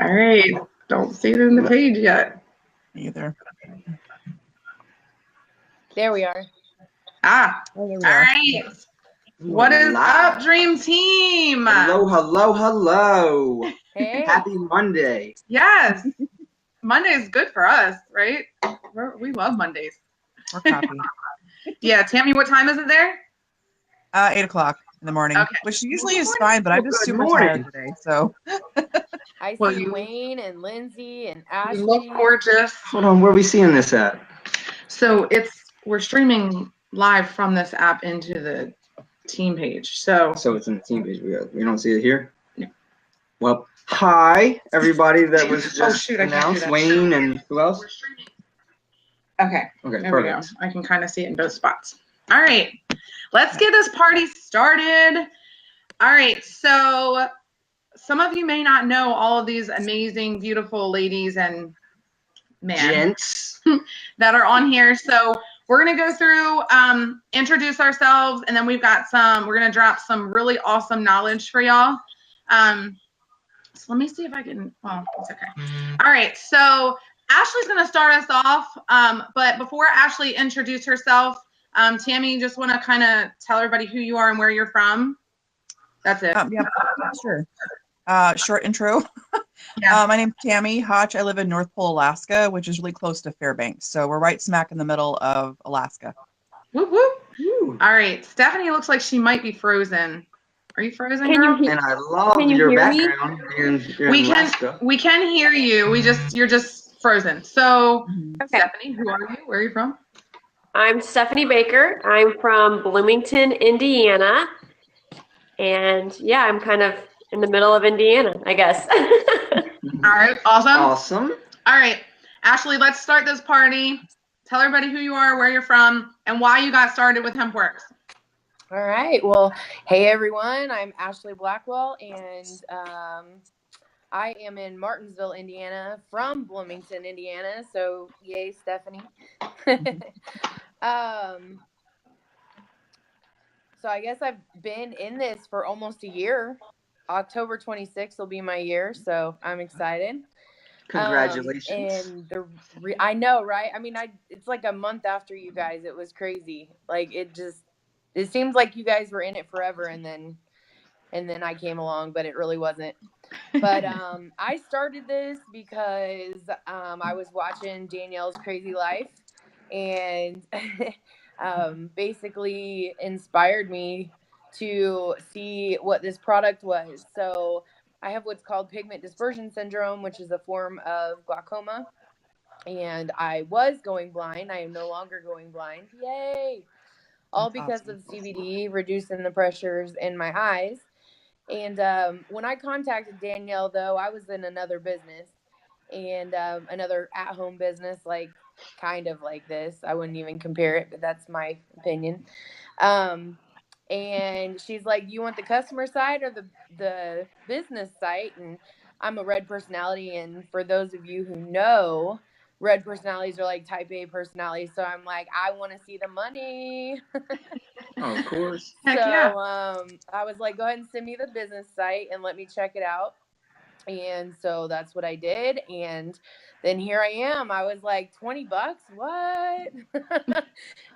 All right. Don't see it in the page yet. Either. There we are. Ah. Oh, there we All are. right. What is up, Dream Team? Hello. Hey. Happy Monday. Yes. Monday is good for us, right? We love Mondays. We're copy. Yeah, Tammy, what time is it there? 8 o'clock in the morning, Okay. which usually is fine, but I'm just super tired today. So I Well, see you- Wayne and Lindsay and You Ashley. look gorgeous. Hold on, where are we seeing this at? So we're streaming live from this app into the team page. So it's in the team page. We don't see it here? No. Well, hi, everybody that was just shoot, I can't do announced. that. Wayne and who else? we're streaming. Okay. Okay, There we go. perfect. I can kind of see it in both spots. All right. Let's get this party started. All right. So some of you may not know all of these amazing, beautiful ladies and men Gents. that are on here. So we're going to go through, introduce ourselves, and then we're going to drop some really awesome knowledge for y'all. So let me see if I can, well, it's okay. All right. So Ashley's going to start us off. But before Ashley introduces herself, Tammy, you just want to kind of tell everybody who you are and where you're from? That's it. yeah, sure. Short intro. Yeah. My name's Tammy Hotch. I live in North Pole, Alaska, which is really close to Fairbanks. So we're right smack in the middle of Alaska. Whoop, whoop. Woo. All right. Stephanie looks like she might be frozen. Are you frozen, girl? And I love Can you your hear me? background. You're in Alaska. We can hear you. You're just frozen. So Okay. Stephanie, who are you? Where are you from? I'm Stephanie Baker. I'm from Bloomington, Indiana. And yeah, I'm kind of in the middle of Indiana, I guess. All right. Awesome. Awesome. All right. Ashley, let's start this party. Tell everybody who you are, where you're from, and why you got started with HempWorks. All right. Well, hey, everyone. I'm Ashley Blackwell, and I am in Martinsville, Indiana, from Bloomington, Indiana. So, yay, Stephanie. So I guess I've been in this for almost a year. October 26th will be my year, so I'm excited. Congratulations. And I know, right? I mean, it's like a month after you guys. It was crazy. Like it seems like you guys were in it forever, and then I came along, but it really wasn't. But I started this because I was watching Danielle's Crazy Life, and basically inspired me to see what this product was. So I have what's called pigment dispersion syndrome, which is a form of glaucoma. And I was going blind. I am no longer going blind. Yay! All because of CBD reducing the pressures in my eyes. And when I contacted Danielle, though, I was in another business and another at-home business, like kind of like this. I wouldn't even compare it, but that's my opinion. And she's like, you want the customer side or the business side? And I'm a red personality. And for those of you who know, red personalities are like type A personalities. So I'm like, I want to see the money. Oh, of course. Heck yeah. I was like, go ahead and send me the business site and let me check it out. And so that's what I did. And then here I am. I was like, $20? What?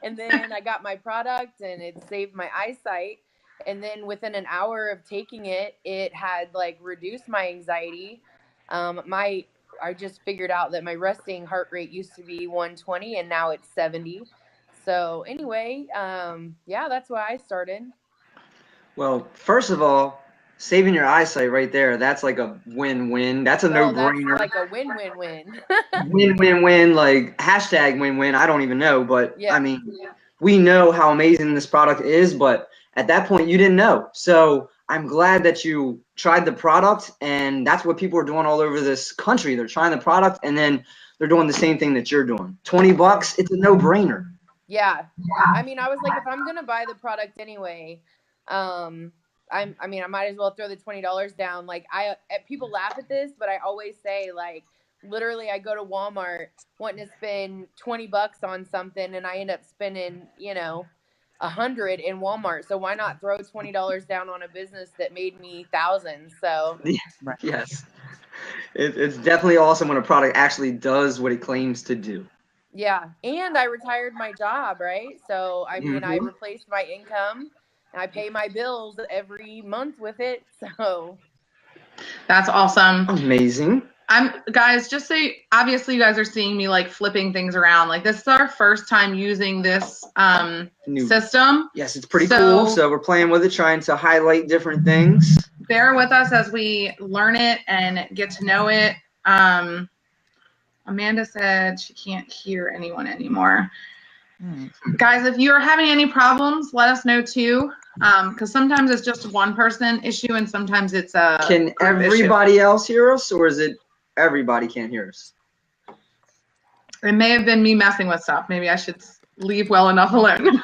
And then I got my product and it saved my eyesight. And then within an hour of taking it, it had like reduced my anxiety. I just figured out that my resting heart rate used to be 120 and now it's 70. So anyway, yeah, that's why I started. Well, first of all, saving your eyesight right there, that's like a win-win. That's a no-brainer. That's like a win-win-win. Win-win-win, like hashtag win-win. I don't even know, but Yeah. I mean, we know how amazing this product is, but at that point you didn't know. So I'm glad that you tried the product, and that's what people are doing all over this country. They're trying the product, and then they're doing the same thing that you're doing. $20, it's a no-brainer. Yeah. I mean, I was like, if I'm going to buy the product anyway, I might as well throw the $20 down. Like people laugh at this, but I always say like, literally I go to Walmart wanting to spend $20 on something and I end up spending, $100 in Walmart. So why not throw $20 down on a business that made me thousands? So Yes. It's definitely awesome when a product actually does what it claims to do. Yeah. And I retired my job, right? So, I mean, I Mhm. replaced my income and I pay my bills every month with it. So, That's awesome. Amazing. Guys, just so obviously you guys are seeing me like flipping things around. Like this is our first time using this New. system. Yes, it's pretty So- cool. So we're playing with it, trying to highlight different things. Bear with us as we learn it and get to know it. Amanda said she can't hear anyone anymore. Guys, if you're having any problems, let us know too. Because sometimes it's just one person issue and sometimes it's a Can group everybody else hear us, or is it everybody can't hear us? issue. It may have been me messing with stuff. Maybe I should leave well enough alone.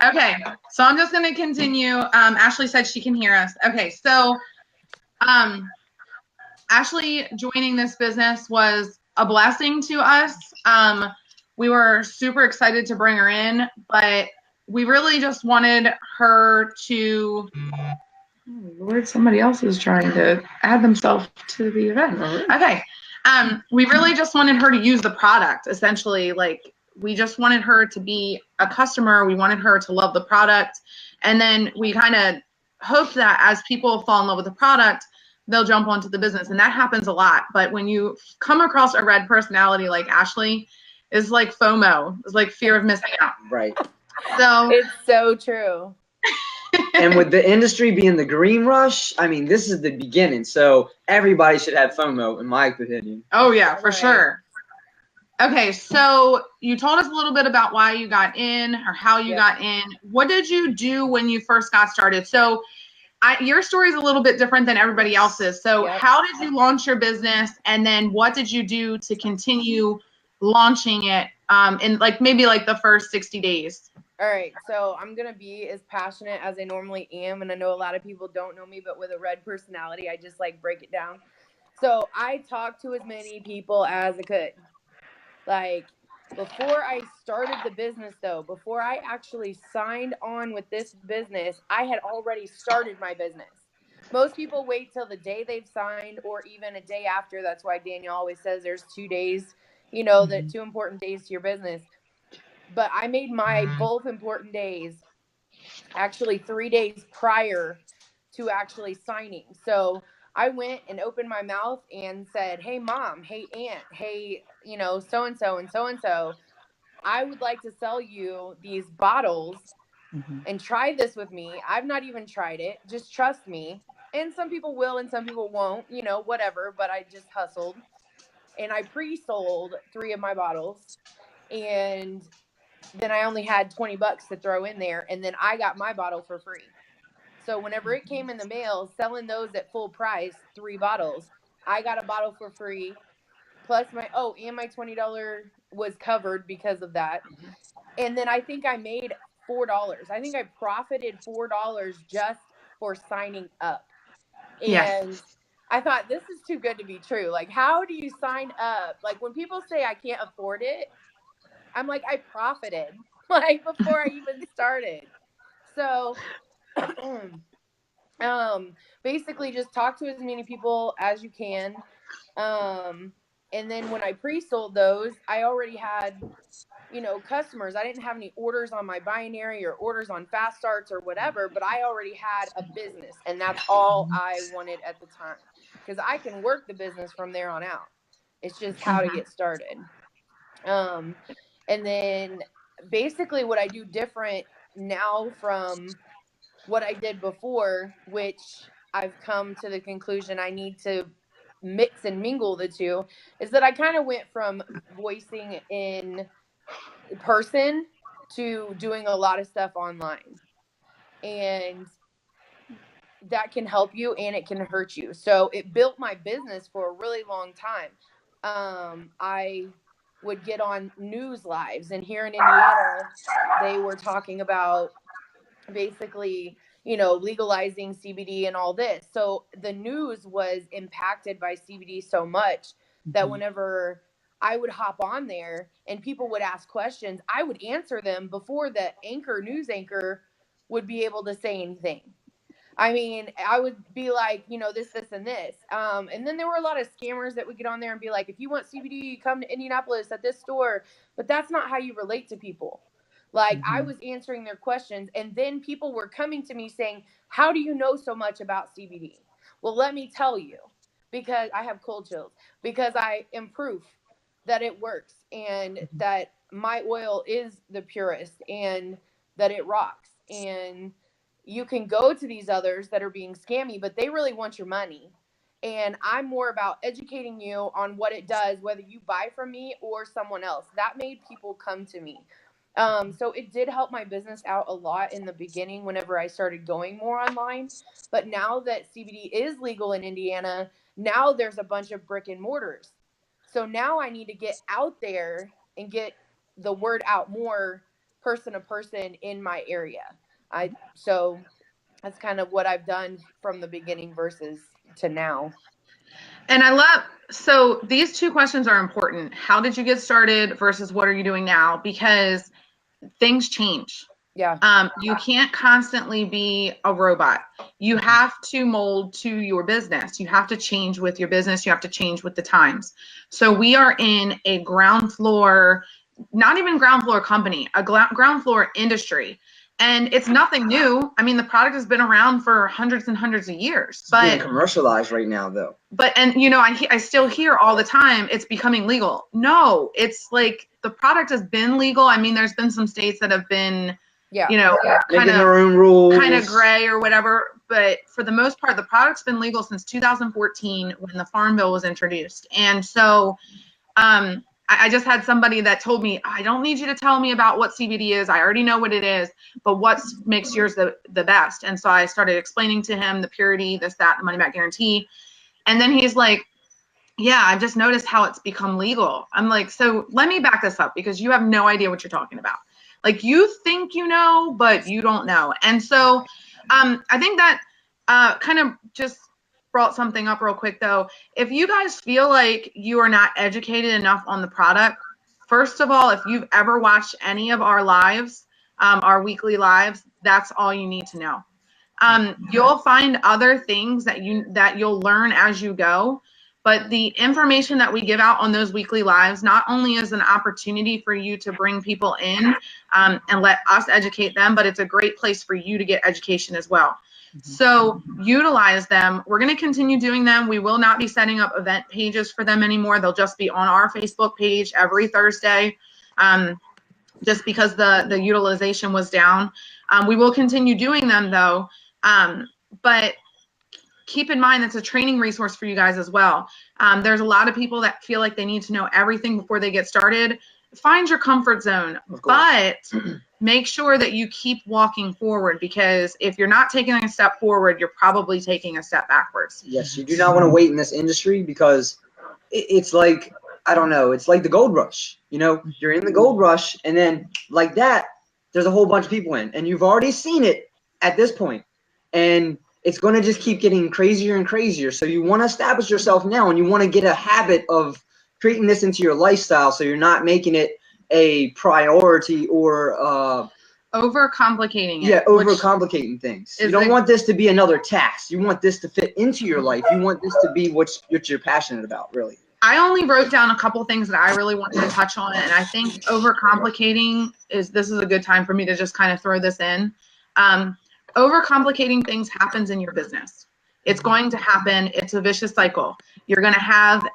Okay, so I'm just going to continue. Ashley said she can hear us. Okay, so Ashley joining this business was a blessing to us. We were super excited to bring her in, but we really just wanted her to. Oh, Lord, somebody else is trying to add themselves to the event. Okay. We really just wanted her to use the product, essentially. Like, we just wanted her to be a customer. We wanted her to love the product. And then we kind of hoped that as people fall in love with the product, they'll jump onto the business. And that happens a lot. But when you come across a red personality like Ashley, it's like FOMO. It's like fear of missing out. Right. So it's so true. And with the industry being the green rush, I mean, this is the beginning. So everybody should have FOMO, in my opinion. Oh, yeah, for Right. sure. Okay, so you told us a little bit about why you got in or how you Yep. got in. What did you do when you first got started? So your story is a little bit different than everybody else's. So Yep. how did you launch your business? And then what did you do to continue launching it in like maybe like the first 60 days? All right, so I'm going to be as passionate as I normally am, and I know a lot of people don't know me, but with a red personality, I just like break it down. So I talked to as many people as I could. Like, before I started the business, though, before I actually signed on with this business, I had already started my business. Most people wait till the day they've signed or even a day after. That's why Daniel always says there's 2 days, that 2 important days to your business. But I made my both important days actually 3 days prior to actually signing. So I went and opened my mouth and said, "Hey, mom, hey, aunt, hey, so-and-so and so-and-so, I would like to sell you these bottles and try this with me. I've not even tried it. Just trust me." And some people will and some people won't, whatever. But I just hustled. And I pre-sold 3 of my bottles. And then I only had $20 to throw in there. And then I got my bottle for free. So whenever it came in the mail, selling those at full price, 3 bottles, I got a bottle for free. Plus and my $20 was covered because of that. And then I think I made $4. I think I profited $4 just for signing up. And Yes. I thought, this is too good to be true. Like, how do you sign up? Like, when people say I can't afford it, I'm like, I profited like before I even started. So basically just talk to as many people as you can. And then when I pre-sold those, I already had, customers. I didn't have any orders on my binary or orders on Fast Starts or whatever, but I already had a business, and that's all I wanted at the time, because I can work the business from there on out. It's just how to get started. And then basically what I do different now from what I did before, which I've come to the conclusion I need to mix and mingle the two, is that I kind of went from voicing in person to doing a lot of stuff online. And that can help you and it can hurt you. So it built my business for a really long time. I would get on news lives, and here in Indiana, they were talking about basically, legalizing CBD and all this. So the news was impacted by CBD so much that whenever I would hop on there and people would ask questions, I would answer them before the news anchor would be able to say anything. I mean, I would be like, you know, this, and this. And then there were a lot of scammers that would get on there and be like, if you want CBD, come to Indianapolis at this store. But that's not how you relate to people. Like, I was answering their questions, and then people were coming to me saying, how do you know so much about CBD? Well, let me tell you, because I have cold chills, because I am proof that it works and that my oil is the purest and that it rocks. And you can go to these others that are being scammy, but they really want your money. And I'm more about educating you on what it does, whether you buy from me or someone else. That made people come to me. So it did help my business out a lot in the beginning whenever I started going more online. But now that CBD is legal in Indiana, now there's a bunch of brick and mortars. So now I need to get out there and get the word out more person to person in my area. So that's kind of what I've done from the beginning versus to now. And I love, so these two questions are important. How did you get started versus what are you doing now? Because things change. Yeah. You can't constantly be a robot. You have to mold to your business. You have to change with your business. You have to change with the times. So we are in a ground floor, not even ground floor company, a ground floor industry. And it's nothing new. I mean, the product has been around for hundreds and hundreds of years. It's being commercialized right now, though. And you know, I still hear all the time it's becoming legal. No, it's like the product has been legal. I mean, there's been some states that have been, you know, kind of their own rules, kind of gray or whatever. But for the most part, the product's been legal since 2014 when the Farm Bill was introduced. And so, I just had somebody that told me, I don't need you to tell me about what CBD is. I already know what it is, but what makes yours the best? And so I started explaining to him the purity, this, that, the money back guarantee. And then he's like, yeah, I've just noticed how it's become legal. I'm like, so let me back this up because you have no idea what you're talking about. Like you think you know, but you don't know. And so I think that kind of just brought something up real quick though. If you guys feel like you are not educated enough on the product, first of all, if you've ever watched any of our lives, our weekly lives, that's all you need to know. You'll find other things that you'll learn as you go, but the information that we give out on those weekly lives not only is an opportunity for you to bring people in and let us educate them, but it's a great place for you to get education as well. So utilize them. We're going to continue doing them. We will not be setting up event pages for them anymore. They'll just be on our Facebook page every Thursday, just because the utilization was down. We will continue doing them though, but keep in mind that's a training resource for you guys as well. There's a lot of people that feel like they need to know everything before they get started. Find your comfort zone, but make sure that you keep walking forward, because if you're not taking a step forward, you're probably taking a step backwards. Yes, you do not want to wait in this industry because it's like, I don't know, it's like the gold rush. You know, you're in the gold rush, and then like that, there's a whole bunch of people in, and you've already seen it at this point, and it's going to just keep getting crazier and crazier. So you want to establish yourself now, and you want to get a habit of creating this into your lifestyle, so you're not making it a priority or overcomplicating it. Yeah, overcomplicating things. You don't want this to be another task. You want this to fit into your life. You want this to be what you're passionate about, really. I only wrote down a couple things that I really wanted to touch on, and I think overcomplicating this is a good time for me to just kind of throw this in. Overcomplicating things happens in your business. It's going to happen. It's a vicious cycle. You're going to have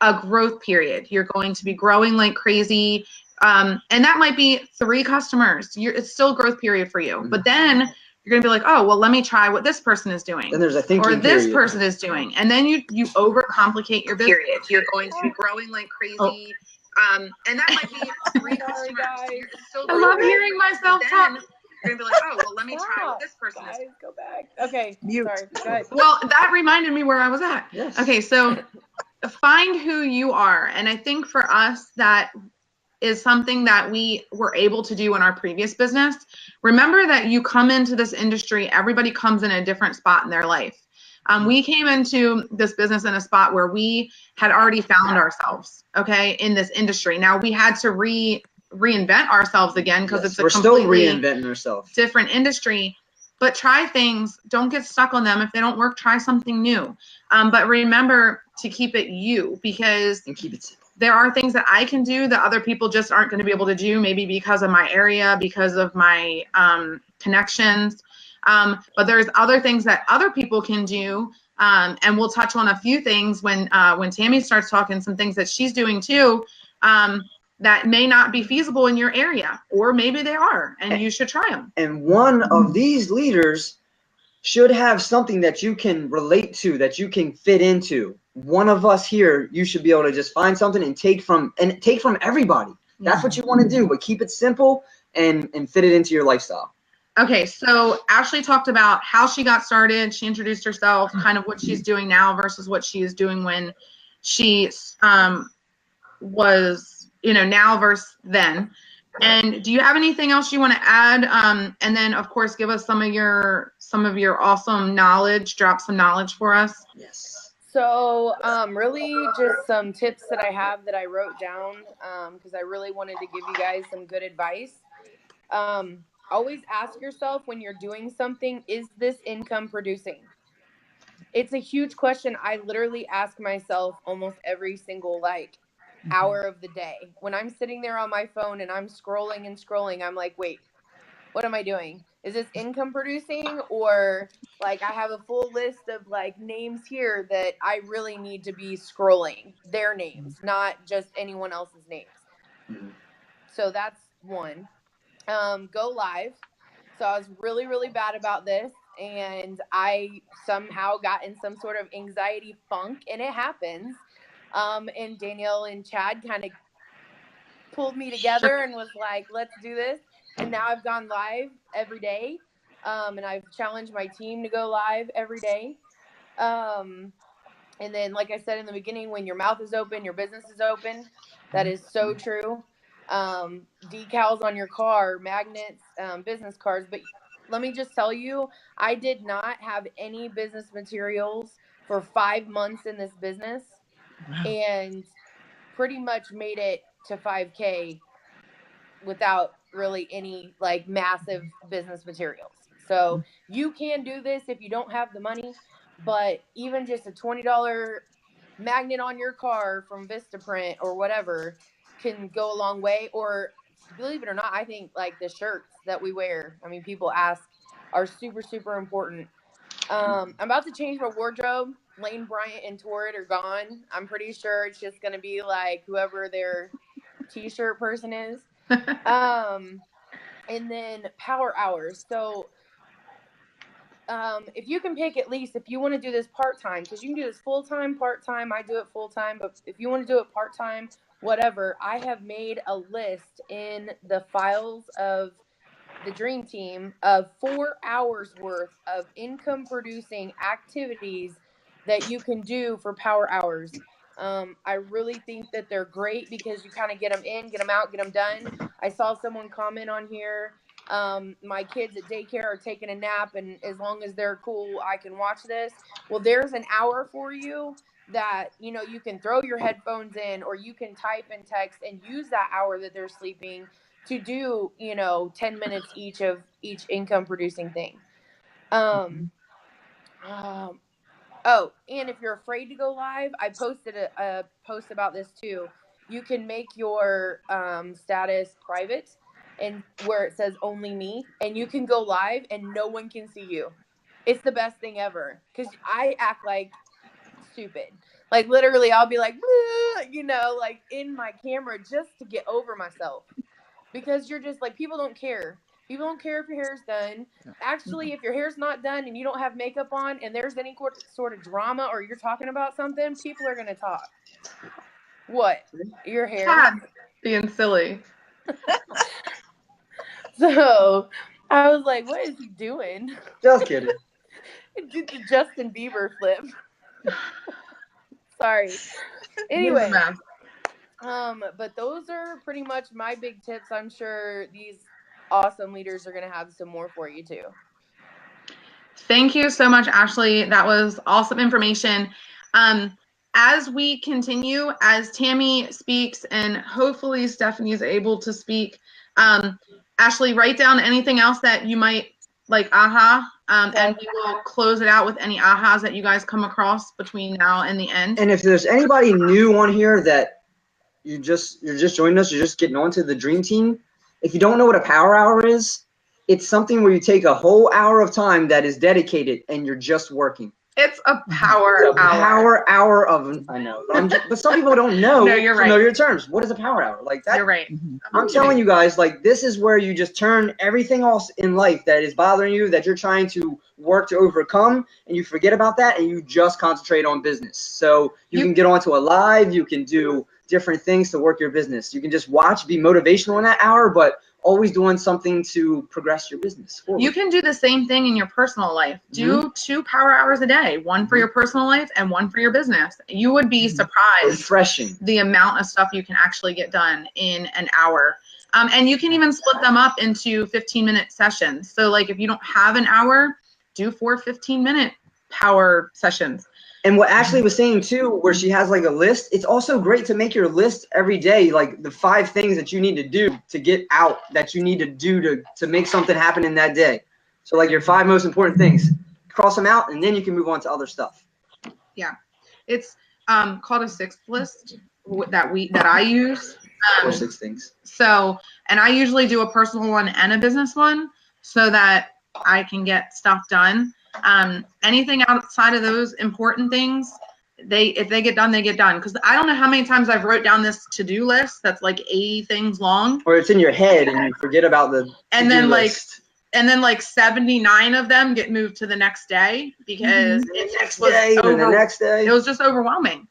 a growth period. You're going to be growing like crazy. And that might be 3 customers. It's still a growth period for you. But then you're going to be like, oh, well, let me try what this person is doing. Then there's a thinking or this period. person is doing. And then you overcomplicate your business. You're going to be growing like crazy. And that might be 3 customers. I love hearing myself talk. You're going to be like, oh, well, let me try what this person is doing. Go back. Okay. Mute. Sorry. Go ahead. Well, that reminded me where I was at. Yes. Okay, so find who you are. And I think for us, that is something that we were able to do in our previous business. Remember that you come into this industry, everybody comes in a different spot in their life. We came into this business in a spot where we had already found ourselves, okay, in this industry. Now we had to reinvent ourselves again because it's a we're completely still reinventing ourselves. different industry. but try things. Don't get stuck on them. If they don't work, try something new. But remember to keep it you, because And keep it simple. there are things that I can do that other people just aren't going to be able to do, maybe because of my area, because of my connections. But there's other things that other people can do. And we'll touch on a few things when Tammy starts talking, some things that she's doing too, that may not be feasible in your area, or maybe they are, and you should try them. And one of these leaders should have something that you can relate to, that you can fit into. One of us here, you should be able to just find something and take from everybody. That's what you want to do, but keep it simple and fit it into your lifestyle. Okay, so Ashley talked about how she got started. She introduced herself, kind of what she's doing now versus what she is doing when she was, now versus then. And do you have anything else you want to add? And then, of course, give us some of your awesome knowledge. Drop some knowledge for us. Yes. So really just some tips that I have that I wrote down because I really wanted to give you guys some good advice. Always ask yourself when you're doing something, is this income producing? It's a huge question. I literally ask myself almost every single hour of the day. When I'm sitting there on my phone and I'm scrolling and scrolling, I'm like, wait, what am I doing? Is this income producing? Or I have a full list of names here that I really need to be scrolling their names, not just anyone else's names. Mm-hmm. So that's one. Go live. So I was really, really bad about this, and I somehow got in some sort of anxiety funk, and it happens. And Danielle and Chad kind of pulled me together and was like, let's do this. And now I've gone live every day. And I've challenged my team to go live every day. And then, like I said in the beginning, when your mouth is open, your business is open. That is so true. Decals on your car, magnets, business cards. But let me just tell you, I did not have any business materials for 5 months in this business. And pretty much made it to 5K without really any massive business materials. So you can do this if you don't have the money, but even just a $20 magnet on your car from Vistaprint or whatever can go a long way. Or believe it or not, I think the shirts that we wear, I mean, people ask, are super, super important. I'm about to change my wardrobe. Lane Bryant and Torrid are gone. I'm pretty sure it's just going to be whoever their t-shirt person is. And then power hours. So if you can pick, at least if you want to do this part-time, because you can do this full-time, part-time. I do it full-time, but if you want to do it part-time, whatever, I have made a list in the files of the Dream Team of 4 hours worth of income producing activities that you can do for power hours. I really think that they're great because you kind of get them in, get them out, get them done. I saw someone comment on here, my kids at daycare are taking a nap, and as long as they're cool, I can watch this. Well, there's an hour for you that, you can throw your headphones in, or you can type and text and use that hour that they're sleeping to do, 10 minutes each of each income producing thing. Oh, and if you're afraid to go live, I posted a post about this too. You can make your status private, and where it says only me, and you can go live and no one can see you. It's the best thing ever, because I act stupid. Literally, I'll be in my camera just to get over myself, because you're just people don't care. People don't care if your hair's done. Actually, if your hair's not done and you don't have makeup on and there's any sort of drama, or you're talking about something, people are going to talk. What? Your hair? Chad being silly. So I was like, what is he doing? Just kidding. Did the Justin Bieber flip. Sorry. Anyway. But those are pretty much my big tips. I'm sure these awesome leaders are going to have some more for you too. Thank you so much, Ashley. That was awesome information. As we continue, as Tammy speaks, and hopefully Stephanie is able to speak, Ashley, write down anything else that you might like aha, and we will close it out with any ahas that you guys come across between now and the end. And if there's anybody new on here that you're just joining us, you're just getting onto the Dream Team, if you don't know what a power hour is, it's something where you take a whole hour of time that is dedicated and you're just working. It's a power It's a hour. Power hour of, I know, but some people don't know. No, you're right. Know your terms. What is a power hour? Like that. You're right. I'm telling you guys, like, this is where you just turn everything else in life that is bothering you, that you're trying to work to overcome, and you forget about that, and you just concentrate on business. So you can get onto a live, you can do different things to work your business. You can just watch, be motivational in that hour, but always doing something to progress your business forward. You can do the same thing in your personal life. Do 2 power hours a day, one for your personal life and one for your business. You would be surprised Refreshing. the amount of stuff you can actually get done in an hour. And you can even split them up into 15-minute sessions. So like if you don't have an hour, do 4 15-minute power sessions. And what Ashley was saying too, where she has like a list, it's also great to make your list every day, like the 5 things that you need to do to get out, that you need to do to make something happen in that day. So like your 5 most important things, cross them out, and then you can move on to other stuff. Yeah, it's called a 6th list that I use. Or 6 things. So, and I usually do a personal one and a business one so that I can get stuff done. Anything outside of those important things, if they get done, they get done. Because I don't know how many times I've wrote down this to-do list that's like 80 things long. Or it's in your head and you forget about the And then list. like 79 of them get moved to the next day because The next day, and then the next day. it was just overwhelming.